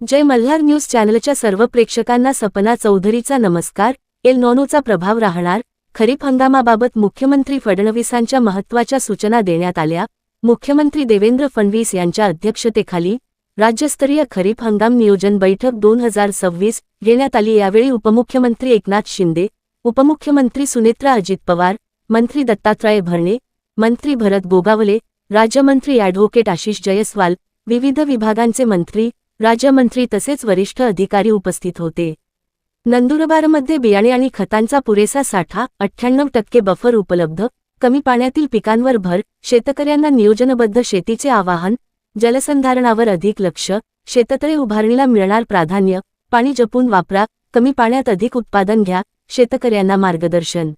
जय Malhar news चॅनलच्या सर्व प्रेक्षकांना सपना चौधरीचा नमस्कार। एल नॉनोचा प्रभाव राहणार। खरीप हंगामाबाबत मुख्यमंत्री फडणवीसांच्या महत्त्वाच्या सूचना देण्यात आल्या। मुख्यमंत्री देवेंद्र फडणवीस यांच्या अध्यक्षतेखाली राज्यस्तरीय खरीप हंगाम नियोजन बैठक 2026 घेण्यात आली। यावेळी उपमुख्यमंत्री एकनाथ शिंदे, उपमुख्यमंत्री सुनेत्रा अजित पवार, मंत्री दत्तात्रय भरणे, मंत्री भरत गोगावले, राज्यमंत्री ॲडव्होकेट आशिष जयस्वाल, विविध विभागांचे मंत्री, राज्यमंत्री तसेच वरिष्ठ अधिकारी उपस्थित होते। नंदुरबारमध्ये बियाणे आणि खतांचा पुरेसा साठा, 98% बफर उपलब्ध, कमी पाण्यातील पिकांवर भर, शेतकऱ्यांना नियोजनबद्ध शेतीचे आवाहन, जलसंधारणावर अधिक लक्ष, शेततळे उभारणीला मिळणार प्राधान्य, पाणी जपून वापरा, कमी पाण्यात अधिक उत्पादन घ्या, शेतकऱ्यांना मार्गदर्शन।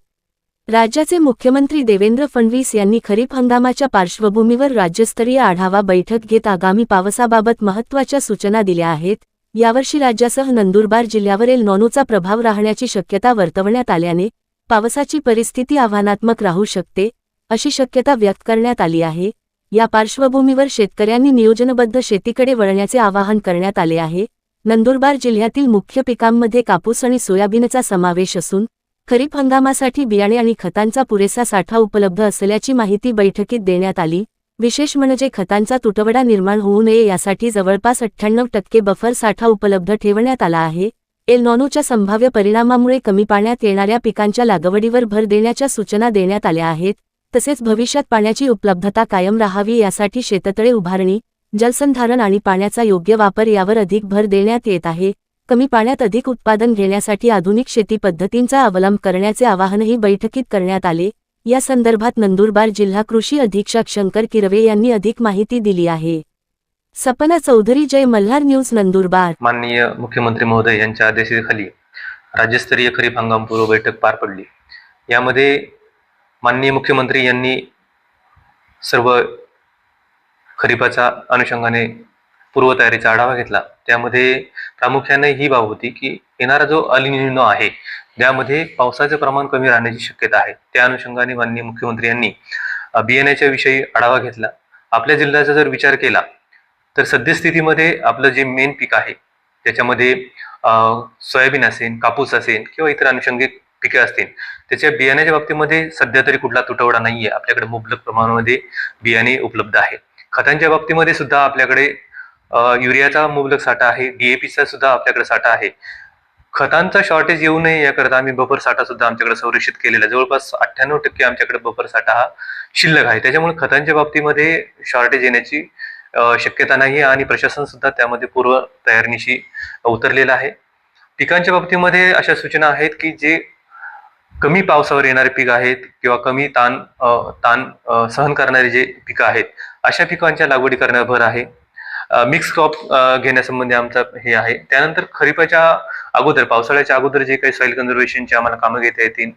राज्याचे मुख्यमंत्री देवेंद्र फडणवीस यांनी खरीप हंगामाच्या पार्श्वभूमीवर राज्यस्तरीय आढावा बैठक घेत आगामी पावसाबाबत महत्त्वाच्या सूचना दिल्या आहेत। यावर्षी राज्यासह नंदुरबार जिल्ह्यावर एल नॉनोचा प्रभाव राहण्याची शक्यता वर्तवण्यात आल्याने पावसाची परिस्थिती आव्हानात्मक राहू शकते, अशी शक्यता व्यक्त करण्यात आली आहे। या पार्श्वभूमीवर शेतकऱ्यांनी नियोजनबद्ध शेतीकडे वळण्याचे आवाहन करण्यात आले आहे। नंदुरबार जिल्ह्यातील मुख्य पिकांमध्ये कापूस आणि सोयाबीनचा समावेश असून खरीप हंगामासाठी बियाणे आणि खतांचा पुरेसा साठा उपलब्ध असल्याची माहिती बैठकीत देण्यात आली। विशेष म्हणजे खतांचा तुटवडा निर्माण होऊ नये यासाठी जवळपास 98% बफर साठा उपलब्ध ठेवण्यात आला आहे। एल नॉनोच्या संभाव्य परिणामामुळे कमी पाण्यात येणाऱ्या पिकांच्या लागवडीवर भर देण्याच्या सूचना देण्यात आल्या आहेत। तसेच भविष्यात पाण्याची उपलब्धता कायम राहावी यासाठी शेततळे उभारणी, जलसंधारण आणि पाण्याचा योग्य वापर यावर अधिक भर देण्यात येत आहे। कमी पाण्यात अधिक उत्पादन घेण्यासाठी आधुनिक शेती पद्धतींचा अवलंब करण्याचे आवाहनही बैठकीत करण्यात आले। या संदर्भात नंदुरबार जिल्हा कृषी अधीक्षक शंकर किरवे यांनी अधिक माहिती दिली आहे। सपना चौधरी, जय मल्हार न्यूज, नंदुरबार। माननीय मुख्यमंत्री महोदय यांच्या आदेशाखाली राज्यस्तरीय खरीप हंगाम पूर्व बैठक पार पडली। यामध्ये माननीय मुख्यमंत्री यांनी सर्व खरीपाच्या अनुषंगाने पूर्वतयारीचा आढावा घेतला। त्यामध्ये प्रामुख्याने ही बाब होती की येणारा जो अल निनो आहे त्यामध्ये पावसाचे प्रमाण कमी राहण्याची शक्यता आहे। त्या अनुषंगाने माननीय मुख्यमंत्री यांनी बियाण्याच्या विषयी आढावा घेतला। आपल्या जिल्ह्याचा जर विचार केला तर सद्यस्थितीमध्ये आपलं जे मेन पीक आहे त्याच्यामध्ये सोयाबीन असेल, कापूस असेल किंवा इतर अनुषंगिक पिके असतील, त्याच्या बियाण्याच्या बाबतीमध्ये सध्या तरी कुठला तुटवडा नाहीये। आपल्याकडे मुबलक प्रमाणामध्ये बियाणे उपलब्ध आहे। खतांच्या बाबतीमध्ये सुद्धा आपल्याकडे युरियाचा मुबलक साठा आहे, DAPचा सुद्धा आपल्याकडे साठा आहे। खतांचा शॉर्टेज येऊ नये याकरता आम्ही बफर साठा सुद्धा आमच्याकडे संरक्षित केलेला आहे। जवळपास 98% आमच्याकडे बफर साठा हा शिल्लक आहे। त्याच्यामुळे खतांच्या बाबतीमध्ये शॉर्टेज येण्याची शक्यता नाही आणि प्रशासन सुद्धा त्यामध्ये पूर्व तयारीनिशी उतरलेलं आहे। पिकांच्या बाबतीमध्ये अशा सूचना आहेत की जे कमी पावसावर येणारे पीक आहेत किंवा कमी ताण सहन करणारे जे पिकं आहेत अशा पिकांच्या लागवडी करण्यावर भर आहे। मिक्स क्रॉप घेण्यासंबंधी आमचा हे आहे। त्यानंतर खरीपाच्या अगोदर, पावसाळ्याच्या अगोदर जे काही सॉइल कन्झर्वेशनचे आम्हाला कामं घेता येतील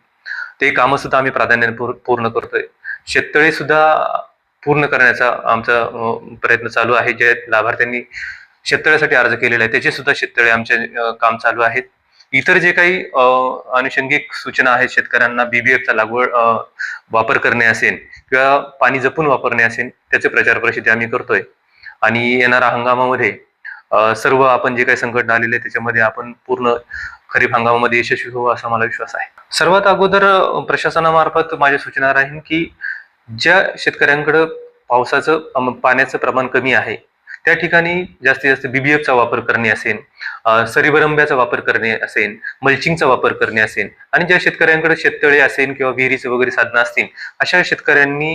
ते कामं सुद्धा आम्ही प्राधान्याने पूर्ण करतोय। शेततळे सुद्धा पूर्ण करण्याचा आमचा प्रयत्न चालू आहे। जे लाभार्थ्यांनी शेततळ्यासाठी अर्ज केलेला आहे त्याचे सुद्धा शेततळे आमचे काम चालू आहेत। इतर जे काही अनुषंगिक सूचना आहेत, शेतकऱ्यांना BBFचा वापर करणे असेल किंवा पाणी जपून वापरणे असेल त्याचे प्रचार प्रसिद्धी आम्ही करतोय। आणि येणाऱ्या हंगामामध्ये सर्व आपण जे काही संकट आलेले त्याच्यामध्ये आपण पूर्ण खरीप हंगामामध्ये यशस्वी होऊ असा मला विश्वास आहे। सर्वात अगोदर प्रशासनामार्फत माझी सूचना राहील की ज्या शेतकऱ्यांकडे पाण्याचं प्रमाण कमी आहे त्या ठिकाणी जास्तीत जास्त BBFचा वापर करणे असेल, सरीबरंब्याचा वापर करणे असेल, मल्चिंगचा वापर करणे असेल आणि ज्या शेतकऱ्यांकडे शेततळे असेल किंवा विहिरीचे वगैरे साधनं असतील अशा शेतकऱ्यांनी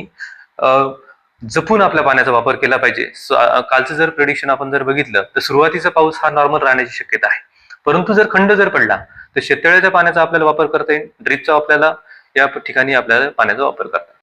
जपून आपल्या पाण्याचा वापर केला पाहिजे। कालचं जर प्रेडिक्शन आपण जर बघितलं तर सुरुवातीचा पाऊस हा नॉर्मल राहण्याची शक्यता आहे, परंतु जर खंड जर पडला तर शेततळ्याच्या पाण्याचा आपल्याला वापर करता येईल, ड्रिपचा आपल्याला या ठिकाणी आपल्याला पाण्याचा वापर करता येईल।